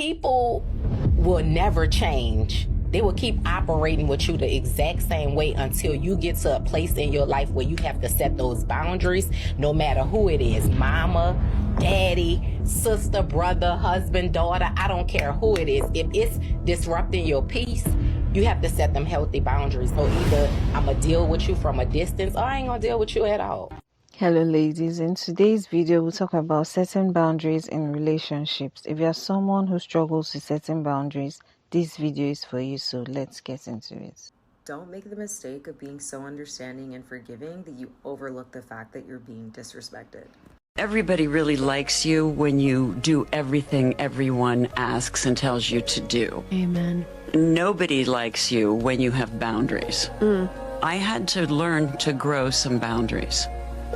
people will never change. They will keep operating with you the exact same way until you get to a place in your life where you have to set those boundaries, no matter who it is, mama, daddy, sister, brother, husband, daughter, I don't care who it is. If it's disrupting your peace, you have to set them healthy boundaries. So either I'm going to deal with you from a distance or I ain't going to deal with you at all. Hello ladies, in today's video we'll talk about setting boundaries in relationships. If you're someone who struggles with setting boundaries, this video is for you, so let's get into it. Don't make the mistake of being so understanding and forgiving that you overlook the fact that you're being disrespected. Everybody really likes you when you do everything everyone asks and tells you to do. Amen. Nobody likes you when you have boundaries. I had to learn to grow some boundaries.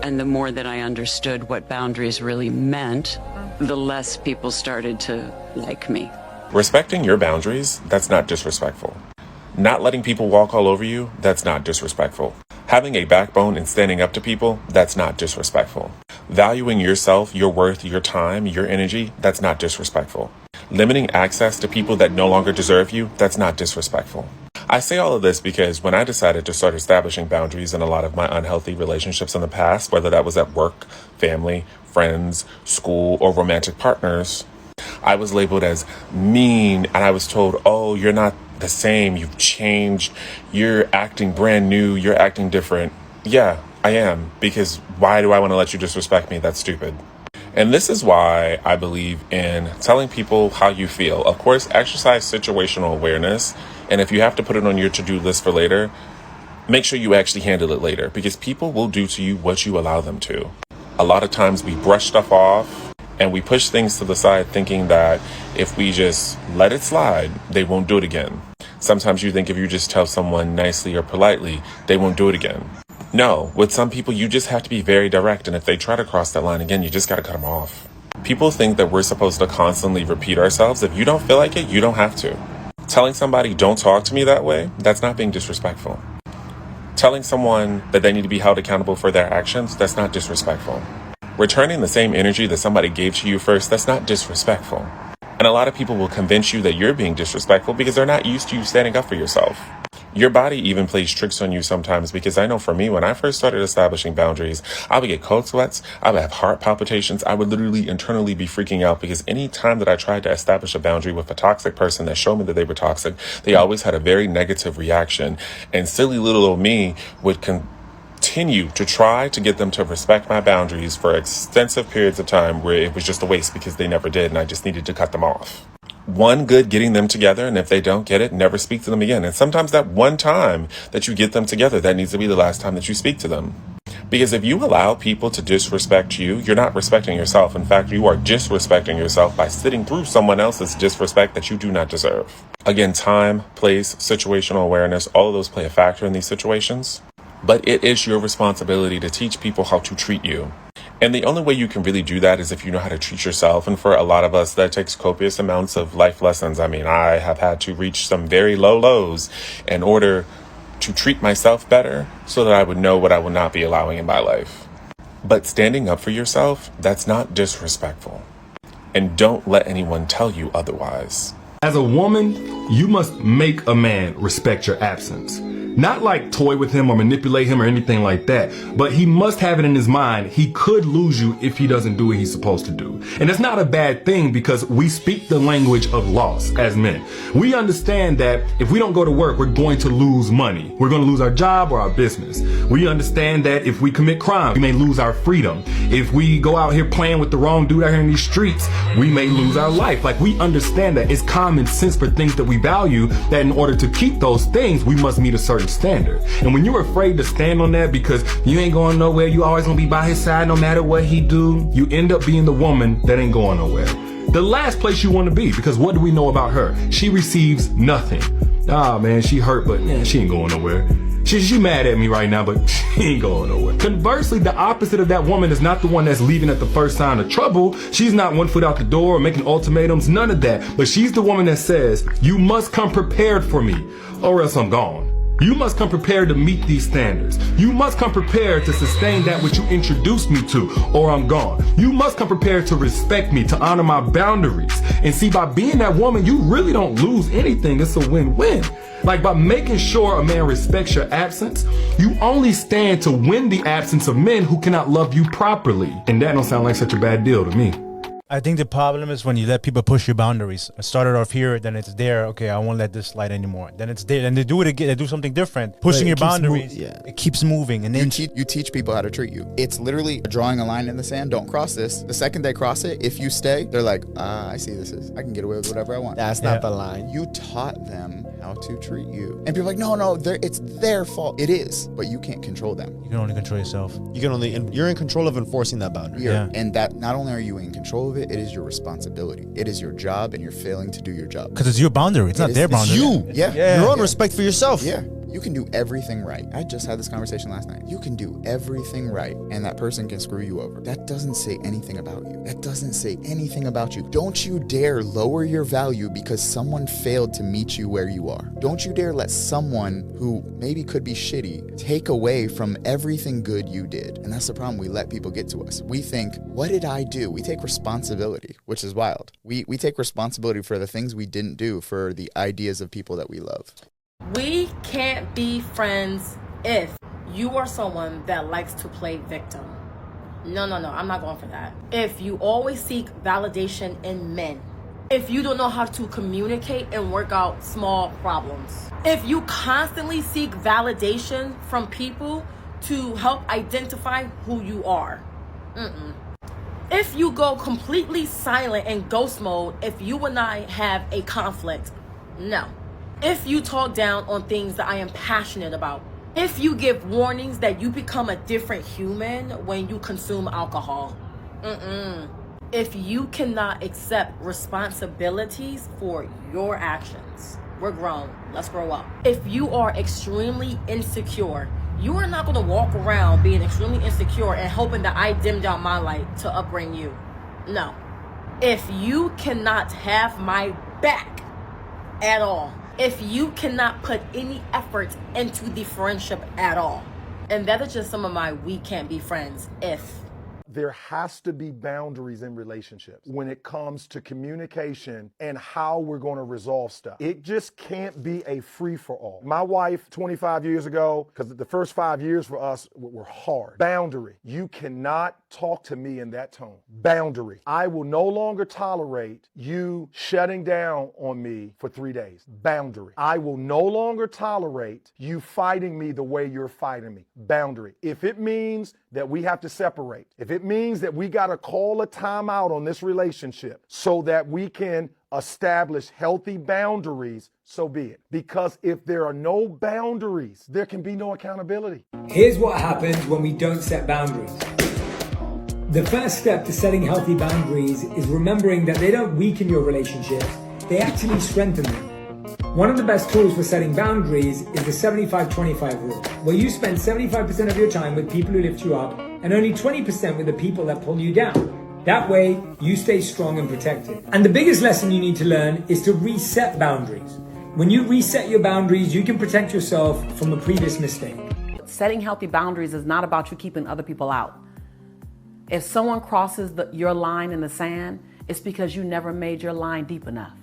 And the more that I understood what boundaries really meant, the less people started to like me. Respecting your boundaries, that's not disrespectful. Not letting people walk all over you, that's not disrespectful. Having a backbone and standing up to people, that's not disrespectful. Valuing yourself, your worth, your time, your energy, that's not disrespectful. Limiting access to people that no longer deserve you, that's not disrespectful. I say all of this because when I decided to start establishing boundaries in a lot of my unhealthy relationships in the past, whether that was at work, family, friends, school, or romantic partners, I was labeled as mean and I was told, oh, you're not the same, you've changed, you're acting brand new, you're acting different. Yeah, I am, because why do I want to let you disrespect me? That's stupid. And this is why I believe in telling people how you feel. Of course, exercise situational awareness. And if you have to put it on your to-do list for later, make sure you actually handle it later, because people will do to you what you allow them to. A lot of times we brush stuff off and we push things to the side thinking that if we just let it slide, they won't do it again. Sometimes you think if you just tell someone nicely or politely, they won't do it again. No, with some people, you just have to be very direct. And if they try to cross that line again, you just got to cut them off. People think that we're supposed to constantly repeat ourselves. If you don't feel like it, you don't have to. Telling somebody, don't talk to me that way, that's not being disrespectful. Telling someone that they need to be held accountable for their actions, that's not disrespectful. Returning the same energy that somebody gave to you first, that's not disrespectful. And a lot of people will convince you that you're being disrespectful because they're not used to you standing up for yourself. Your body even plays tricks on you sometimes, because I know for me, when I first started establishing boundaries, I would get cold sweats, I would have heart palpitations, I would literally internally be freaking out, because any time that I tried to establish a boundary with a toxic person that showed me that they were toxic, they always had a very negative reaction, and silly little old me would continue to try to get them to respect my boundaries for extensive periods of time where it was just a waste because they never did, and I just needed to cut them off. One good getting them together, and if they don't get it, never speak to them again. And sometimes that one time that you get them together, that needs to be the last time that you speak to them. Because if you allow people to disrespect you, you're not respecting yourself. In fact, you are disrespecting yourself by sitting through someone else's disrespect that you do not deserve. Again, time, place, situational awareness, all of those play a factor in these situations. But it is your responsibility to teach people how to treat you. And the only way you can really do that is if you know how to treat yourself. And for a lot of us, that takes copious amounts of life lessons. I mean, I have had to reach some very low lows in order to treat myself better so that I would know what I would not be allowing in my life. But standing up for yourself, that's not disrespectful. And don't let anyone tell you otherwise. As a woman, you must make a man respect your absence. Not like toy with him or manipulate him or anything like that, but he must have it in his mind he could lose you if he doesn't do what he's supposed to do. And it's not a bad thing, because we speak the language of loss as men. We understand that if we don't go to work, we're going to lose money. We're going to lose our job or our business. We understand that if we commit crime, we may lose our freedom. If we go out here playing with the wrong dude out here in these streets, we may lose our life. Like, we understand that it's common sense for things that we value, that in order to keep those things, we must meet a certain standard. And when you're afraid to stand on that because you ain't going nowhere, you always gonna be by his side no matter what he do, you end up being the woman that ain't going nowhere. The last place you want to be, because what do we know about her? She receives nothing. Ah man, she hurt, but yeah, she ain't going nowhere. She mad at me right now, but she ain't going nowhere. Conversely, the opposite of that woman is not the one that's leaving at the first sign of trouble. She's not one foot out the door or making ultimatums, none of that. But she's the woman that says, you must come prepared for me or else I'm gone. You must come prepared to meet these standards. You must come prepared to sustain that which you introduced me to, or I'm gone. You must come prepared to respect me, to honor my boundaries. And see, by being that woman, you really don't lose anything. It's a win-win. Like, by making sure a man respects your absence, you only stand to win the absence of men who cannot love you properly. And that don't sound like such a bad deal to me. I think the problem is when you let people push your boundaries. I started off here, then it's there. Okay, I won't let this slide anymore. Then it's there. Then they do it again. They do something different. Pushing your boundaries. It keeps moving. And then you teach people how to treat you. It's literally drawing a line in the sand. Don't cross this. The second they cross it, if you stay, they're like, I see this is. I can get away with whatever I want. That's not the line. You taught them how to treat you. And people are like, no, it's their fault. It is. But you can't control them. You can only control yourself. You're in control of enforcing that boundary. Yeah. And that not only are you in control of it, it is your responsibility. It is your job, and you're failing to do your job. Because it's your boundary. It's not their boundary. Yeah. Your own respect for yourself. Yeah. You can do everything right. I just had this conversation last night. You can do everything right, and that person can screw you over. That doesn't say anything about you. That doesn't say anything about you. Don't you dare lower your value because someone failed to meet you where you are. Don't you dare let someone who maybe could be shitty take away from everything good you did. And that's the problem. We let people get to us. We think, what did I do? We take responsibility, which is wild. We take responsibility for the things we didn't do, for the ideas of people that we love. We can't be friends if you are someone that likes to play victim. No, I'm not going for that. If you always seek validation in men, if you don't know how to communicate and work out small problems, if you constantly seek validation from people to help identify who you are, if you go completely silent and ghost mode, if you and I have a conflict, no. If you talk down on things that I am passionate about, if you give warnings that you become a different human when you consume alcohol, if you cannot accept responsibilities for your actions, we're grown, let's grow up. If you are extremely insecure, you are not going to walk around being extremely insecure and hoping that I dim down my light to upbring you. No. If you cannot have my back at all, if you cannot put any effort into the friendship at all. And that is just some of my we can't be friends if. There has to be boundaries in relationships when it comes to communication and how we're going to resolve stuff. It just can't be a free-for-all. My wife, 25 years ago, because the first 5 years for us were hard. Boundary. You cannot talk to me in that tone. Boundary. I will no longer tolerate you shutting down on me for 3 days. Boundary. I will no longer tolerate you fighting me the way you're fighting me. Boundary. If it means that we have to separate, if it means that we got to call a timeout on this relationship so that we can establish healthy boundaries, so be it. Because if there are no boundaries, there can be no accountability. Here's what happens when we don't set boundaries. The first step to setting healthy boundaries is remembering that they don't weaken your relationships, they actually strengthen them. One of the best tools for setting boundaries is the 75-25 rule, where you spend 75% of your time with people who lift you up and only 20% with the people that pull you down. That way, you stay strong and protected. And the biggest lesson you need to learn is to reset boundaries. When you reset your boundaries, you can protect yourself from a previous mistake. Setting healthy boundaries is not about you keeping other people out. If someone crosses your line in the sand, it's because you never made your line deep enough.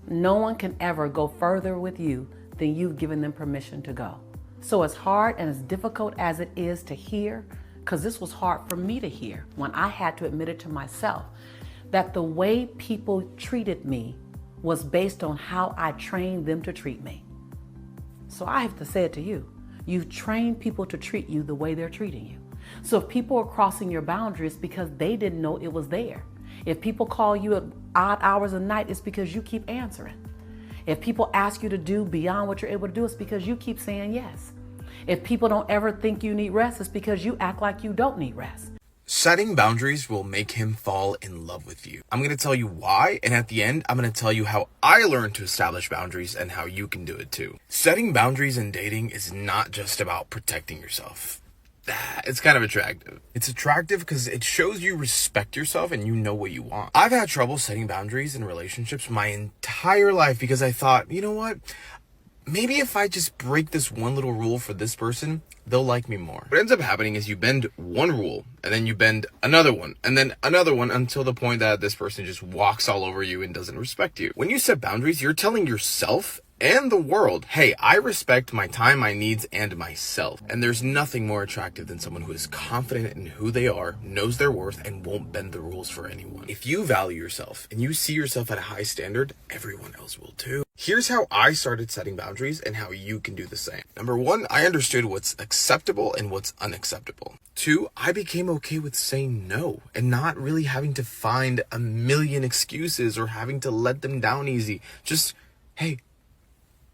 No one can ever go further with you than you've given them permission to go. So as hard and as difficult as it is to hear, because this was hard for me to hear when I had to admit it to myself, that the way people treated me was based on how I trained them to treat me. So I have to say it to you. You've trained people to treat you the way they're treating you. So if people are crossing your boundaries because they didn't know it was there. If people call you at odd hours of night, it's because you keep answering. If people ask you to do beyond what you're able to do, it's because you keep saying yes. If people don't ever think you need rest, it's because you act like you don't need rest. Setting boundaries will make him fall in love with you. I'm going to tell you why, and at the end, I'm going to tell you how I learned to establish boundaries and how you can do it too. Setting boundaries in dating is not just about protecting yourself. It's kind of attractive. It's attractive because it shows you respect yourself and you know what you want. I've had trouble setting boundaries in relationships my entire life because I thought, you know what? maybe if I just break this one little rule for this person, they'll like me more. What ends up happening is you bend one rule, and then you bend another one, and then another one, until the point that this person just walks all over you and doesn't respect you. When you set boundaries, you're telling yourself and the world, hey, I respect my time, my needs, and myself. And there's nothing more attractive than someone who is confident in who they are, knows their worth, and won't bend the rules for anyone. If you value yourself and you see yourself at a high standard, everyone else will too. Here's how I started setting boundaries and how you can do the same. Number one, I understood what's acceptable and what's unacceptable. Two, I became okay with saying no and not really having to find a million excuses or having to let them down easy. Just, hey,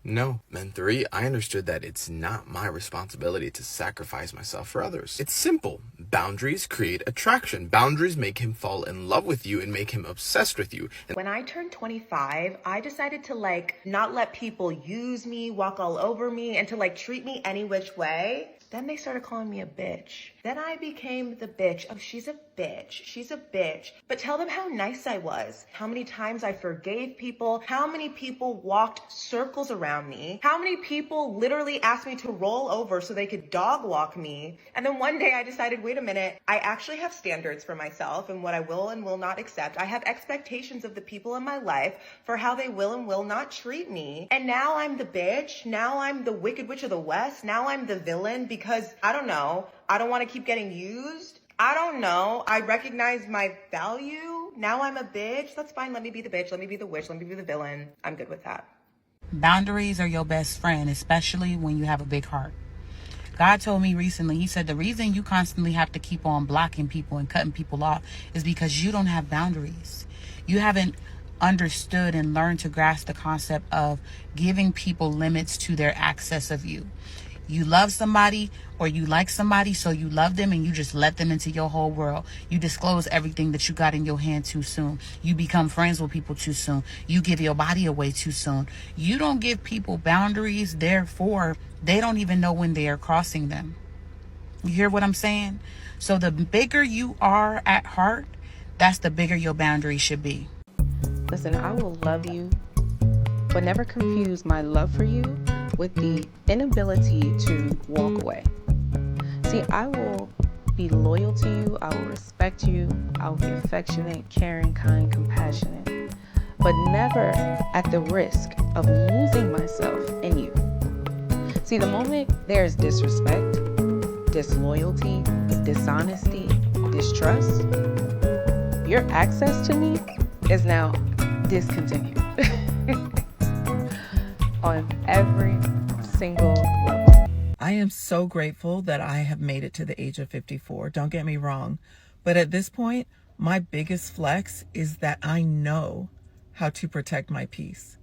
no. And three, I understood that it's not my responsibility to sacrifice myself for others. It's simple. Boundaries create attraction. Boundaries make him fall in love with you and make him obsessed with you. When I turned 25, I decided to not let people use me, walk all over me, and to treat me any which way. Then they started calling me a bitch. Then I became the bitch. Oh, she's a bitch. She's a bitch. But tell them how nice I was. How many times I forgave people. How many people walked circles around me. How many people literally asked me to roll over so they could dog walk me. And then one day I decided, wait a minute, I actually have standards for myself and what I will and will not accept. I have expectations of the people in my life for how they will and will not treat me. And now I'm the bitch. Now I'm the Wicked Witch of the West. Now I'm the villain because, I don't know, I don't want to keep getting used. I don't know. I recognize my value. Now I'm a bitch. That's fine. Let me be the bitch. Let me be the witch. Let me be the villain. I'm good with that. Boundaries are your best friend, especially when you have a big heart. God told me recently, he said the reason you constantly have to keep on blocking people and cutting people off is because you don't have boundaries. You haven't understood and learned to grasp the concept of giving people limits to their access of you. You love somebody or you like somebody, so you love them and you just let them into your whole world. You disclose everything that you got in your hand too soon. You become friends with people too soon. You give your body away too soon. You don't give people boundaries, therefore they don't even know when they are crossing them. You hear what I'm saying? So the bigger you are at heart, that's the bigger your boundaries should be. Listen, I will love you, but never confuse my love for you with the inability to walk away. See, I will be loyal to you, I will respect you, I will be affectionate, caring, kind, compassionate, but never at the risk of losing myself in you. See, the moment there is disrespect, disloyalty, dishonesty, distrust, your access to me is now discontinued. On every single level. I am so grateful that I have made it to the age of 54. Don't get me wrong. But at this point, my biggest flex is that I know how to protect my peace.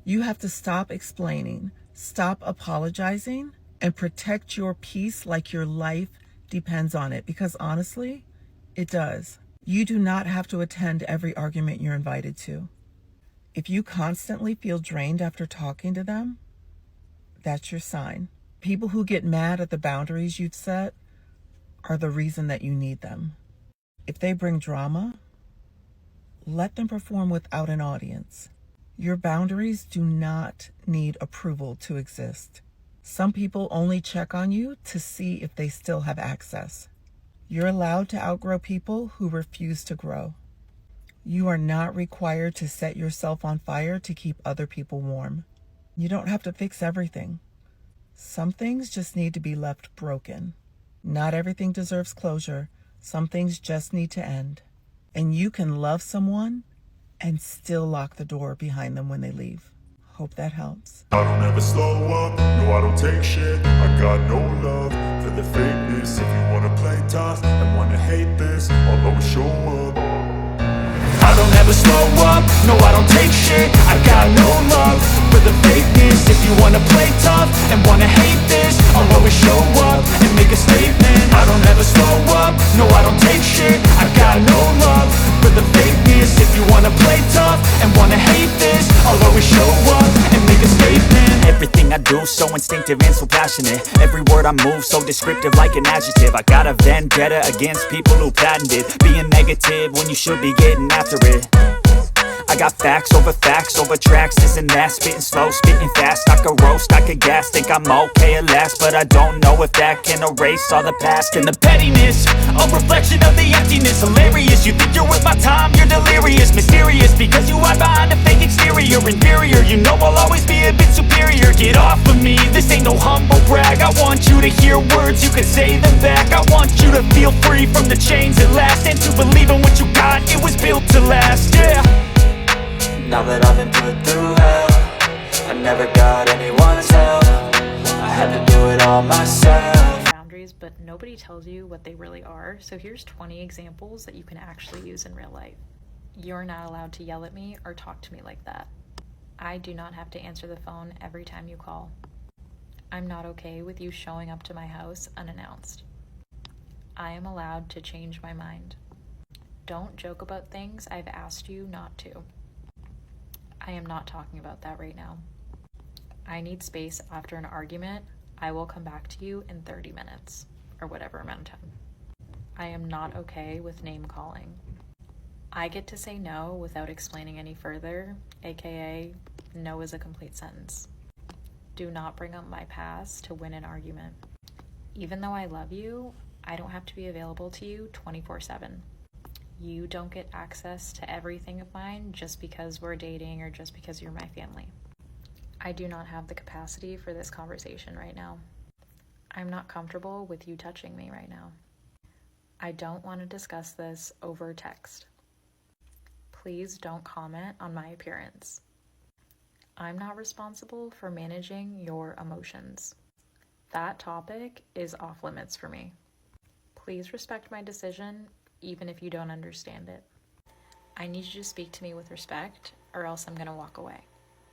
You have to stop explaining, stop apologizing, and protect your peace like your life depends on it. Because honestly, it does. You do not have to attend every argument you're invited to. If you constantly feel drained after talking to them, that's your sign. People who get mad at the boundaries you've set are the reason that you need them. If they bring drama, let them perform without an audience. Your boundaries do not need approval to exist. Some people only check on you to see if they still have access. You're allowed to outgrow people who refuse to grow. You are not required to set yourself on fire to keep other people warm. You don't have to fix everything. Some things just need to be left broken. Not everything deserves closure. Some things just need to end. And you can love someone and still lock the door behind them when they leave. Hope that helps. I don't ever slow up, no I don't take shit. I got no love for the fakeness. If you wanna play tough and wanna hate this, I'll always show up. I don't ever slow up, no I don't take shit. I got no love for the fakeness. If you wanna play tough and wanna hate this, I'll always show up and make a statement. I don't ever slow up, no I don't take shit. I got no love for the fakeness. If you wanna play tough and wanna hate this, I'll always show up and make a statement. Everything I do so instinctive and so passionate. Every word I move so descriptive like an adjective. I got a vendetta against people who patented being negative when you should be getting after it. I got facts over tracks, this and that. Spitting slow, spitting fast. I could roast, I could gas. Think I'm okay at last, but I don't know if that can erase all the past. And the pettiness, a reflection of the emptiness. Hilarious, you think you're worth my time, you're delirious. Mysterious, because you hide behind a fake exterior. Inferior, you know I'll always be a bit superior. Get off of me, this ain't no humble brag. I want you to hear words, you can say them back. I want you to feel free from the chains at last, and to believe in what you got, it was built to last, yeah. Now that I've been put through hell, I never got anyone's help, I had to do it all myself. Boundaries, but nobody tells you what they really are, so here's 20 examples that you can actually use in real life. You're not allowed to yell at me or talk to me like that. I do not have to answer the phone every time you call. I'm not okay with you showing up to my house unannounced. I am allowed to change my mind. Don't joke about things I've asked you not to. I am not talking about that right now. I need space after an argument. I will come back to you in 30 minutes, or whatever amount of time. I am not okay with name calling. I get to say no without explaining any further, aka no is a complete sentence. Do not bring up my past to win an argument. Even though I love you, I don't have to be available to you 24/7. You don't get access to everything of mine just because we're dating or just because you're my family. I do not have the capacity for this conversation right now. I'm not comfortable with you touching me right now. I don't want to discuss this over text. Please don't comment on my appearance. I'm not responsible for managing your emotions. That topic is off limits for me. Please respect my decision, even if you don't understand it. I need you to speak to me with respect, or else I'm gonna walk away.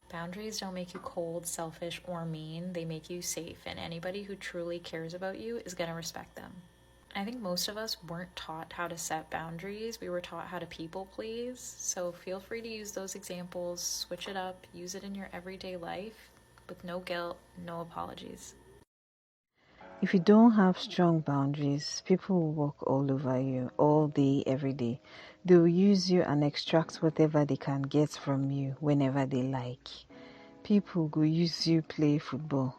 Boundaries don't make you cold, selfish, or mean. They make you safe, and anybody who truly cares about you is gonna respect them. I think most of us weren't taught how to set boundaries. We were taught how to people please. So feel free to use those examples, switch it up, use it in your everyday life with no guilt, no apologies. If you don't have strong boundaries, people will walk all over you all day, every day. They will use you and extract whatever they can get from you whenever they like. People will use you play football.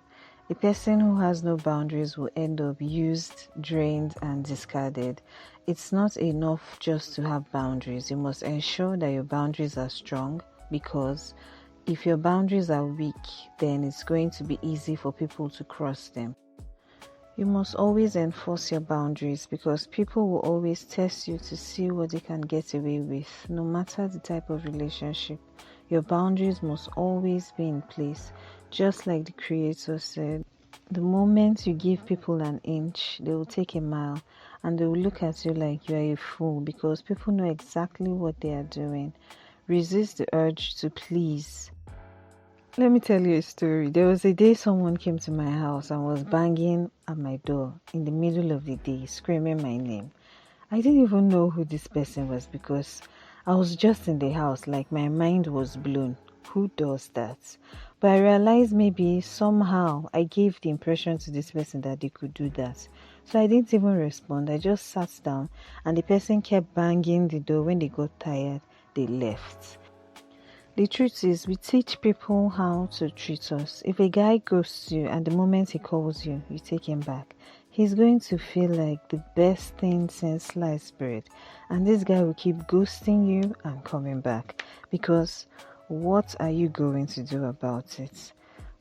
A person who has no boundaries will end up used, drained, and discarded. It's not enough just to have boundaries. You must ensure that your boundaries are strong, because if your boundaries are weak, then it's going to be easy for people to cross them. You must always enforce your boundaries, because people will always test you to see what they can get away with, no matter the type of relationship. Your boundaries must always be in place, just like the Creator said. The moment you give people an inch, they will take a mile, and they will look at you like you are a fool, because people know exactly what they are doing. Resist the urge to please. Let me tell you a story. There was a day someone came to my house and was banging at my door in the middle of the day, screaming my name. I didn't even know who this person was, because I was just in the house, like my mind was blown. Who does that? But I realized maybe somehow I gave the impression to this person that they could do that. So I didn't even respond. I just sat down, and the person kept banging the door. When they got tired, they left. The truth is, we teach people how to treat us. If a guy ghosts you and the moment he calls you, you take him back, he's going to feel like the best thing since sliced bread. And this guy will keep ghosting you and coming back, because what are you going to do about it?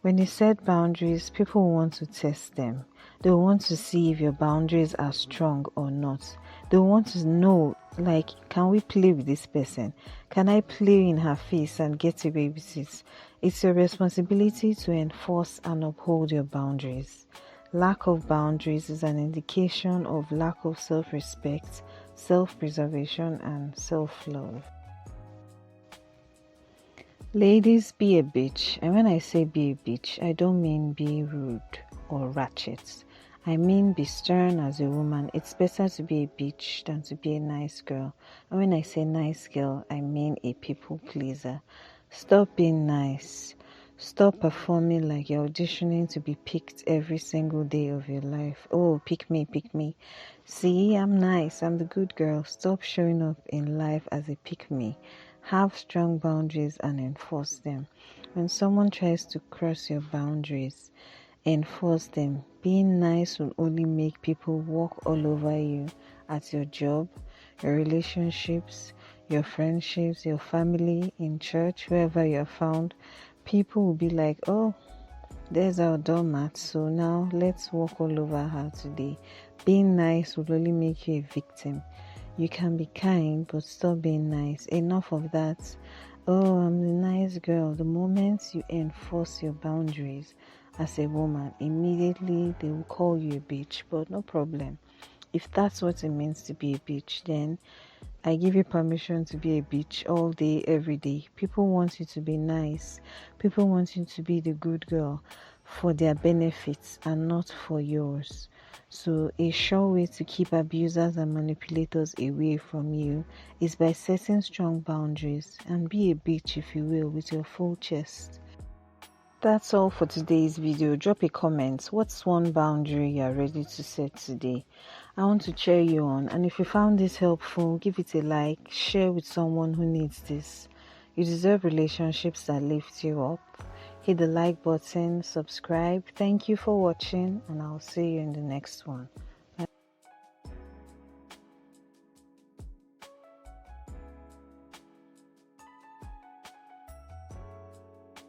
When you set boundaries, people want to test them. They want to see if your boundaries are strong or not. They want to know, like, can we play with this person? Can I play in her face and get away with it? It's your responsibility to enforce and uphold your boundaries. Lack of boundaries is an indication of lack of self-respect, self-preservation, and self-love. Ladies, be a bitch. And when I say be a bitch, I don't mean be rude or ratchet. I mean be stern as a woman. It's better to be a bitch than to be a nice girl. And when I say nice girl, I mean a people pleaser. Stop being nice. Stop performing like you're auditioning to be picked every single day of your life. Oh, pick me, pick me. See, I'm nice. I'm the good girl. Stop showing up in life as a pick me. Have strong boundaries and enforce them. When someone tries to cross your boundaries, enforce them. Being nice will only make people walk all over you at your job, your relationships, your friendships, your family, in church, wherever you're found. People will be like, oh, there's our doormat, so now let's walk all over her today. Being nice will only make you a victim. You can be kind, but stop being nice. Enough of that. Oh, I'm the nice girl. The moment you enforce your boundaries as a woman, immediately they will call you a bitch, but no problem. If that's what it means to be a bitch, then I give you permission to be a bitch all day, every day. People want you to be nice. People want you to be the good girl for their benefits and not for yours. So a sure way to keep abusers and manipulators away from you is by setting strong boundaries, and be a bitch, if you will, with your full chest. That's all for today's video. Drop a comment. What's one boundary you are ready to set today? I want to cheer you on, and if you found this helpful, give it a like, share with someone who needs this. You deserve relationships that lift you up. Hit the like button, subscribe. Thank you for watching, and I'll see you in the next one.